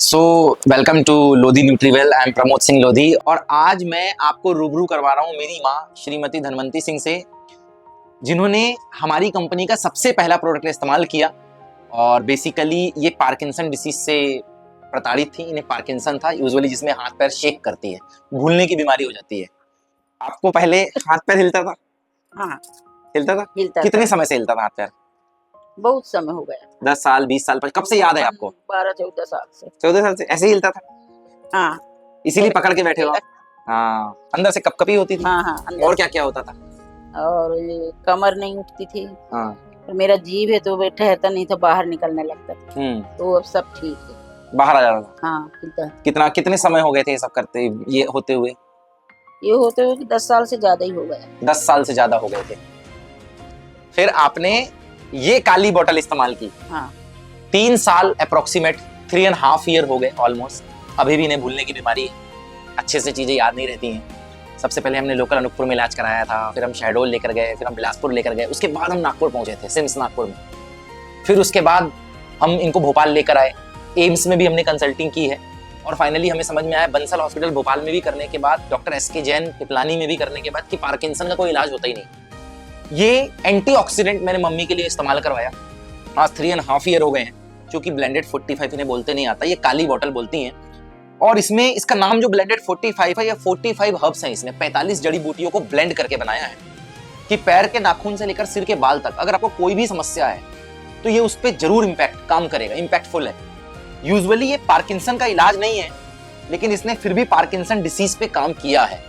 So welcome to Lodhi Nutriwell. I am Pramod Singh Lodhi और आज मैं आपको रूबरू करवा रहा हूँ मेरी माँ श्रीमती धनवंती सिंह से, जिन्होंने हमारी कंपनी का सबसे पहला प्रोडक्ट इस्तेमाल किया। और बेसिकली ये पार्किंसन डिसीज से प्रताड़ित थी। इन्हें पार्किंसन था यूजुअली, जिसमें हाथ पैर शेक करती है, भूलने की बीमारी हो जाती है। आपको पहले हाथ पैर हिलता था? हाँ, हिलता था। हिलता कितने था। समय से हिलता था हाथ पैर? बहुत समय हो गया। 10 साल 20 साल? कब से याद है आपको? 12-14 साल से। 14 साल से ऐसे ही हिलता था? हाँ, इसीलिए पकड़ के बैठे हो आप? हाँ। अंदर से कपकपी होती थी? हाँ, अंदर और क्या क्या होता था? और ये कमर नहीं उठती थी। हाँ। और मेरा जीभ है तो वे ठहरता नहीं था, बाहर निकलने लगता था। तो अब सब ठीक है, बाहर आ जाता था। हाँ, हिलता है। कितने समय हो गए थे ये सब करते, ये होते हुए? ये होते हुए 10 साल से ज्यादा ही हो गया। 10 साल से ज्यादा हो गए थे। फिर आपने ये काली बोतल इस्तेमाल की। हाँ। 3 साल अप्रोक्सीमेट, 3.5 ईयर हो गए ऑलमोस्ट। अभी भी इन्हें भूलने की बीमारी है, अच्छे से चीजें याद नहीं रहती हैं। सबसे पहले हमने लोकल अनूपपुर में इलाज कराया था, फिर हम शहडोल लेकर गए, फिर हम बिलासपुर लेकर गए, उसके बाद हम नागपुर पहुंचे थे, सिम्स नागपुर में। फिर उसके बाद हम इनको भोपाल लेकर आए, एम्स में भी हमने कंसल्टिंग की है। और फाइनली हमें समझ में आया बंसल हॉस्पिटल भोपाल में भी करने के बाद, डॉक्टर एस.के. जैन पिपलानी में भी करने के बाद, कि पार्किंसन का कोई इलाज होता ही नहीं। ये एंटीऑक्सीडेंट मैंने मम्मी के लिए इस्तेमाल करवाया। आज 3.5 ईयर हो गए हैं, जो कि ब्लेंडेड 45 इन्हें बोलते नहीं आता, ये काली बोतल बोलती हैं। और इसमें इसका नाम जो ब्लेंडेड 45 है, या 45 हर्ब्स हैं, इसमें 45 जड़ी बूटियों को ब्लेंड करके बनाया है कि पैर के नाखून से लेकर सिर के बाल तक अगर आपको कोई भी समस्या है तो ये उस पर जरूर इम्पैक्ट काम करेगा, इम्पैक्टफुल है। यूजुअली ये पार्किंसन का इलाज नहीं है, लेकिन इसने फिर भी पार्किंसन डिसीज पे काम किया है।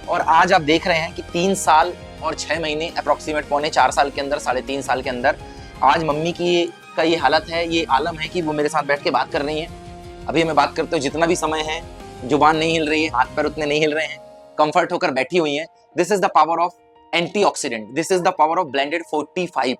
और आज आप देख रहे हैं कि 3 साल और 6 महीने अप्रोक्सीमेट, 3.25 साल के अंदर, 3.5 साल के अंदर आज मम्मी की का ये हालत है, ये आलम है कि वो मेरे साथ बैठ के बात कर रही हैं। अभी हमें बात करते हो जितना भी समय है, जुबान नहीं हिल रही है, हाथ पैर उतने नहीं हिल रहे हैं, कंफर्ट होकर बैठी हुई हैं। This is the power of antioxidant, this is the power of blended 45।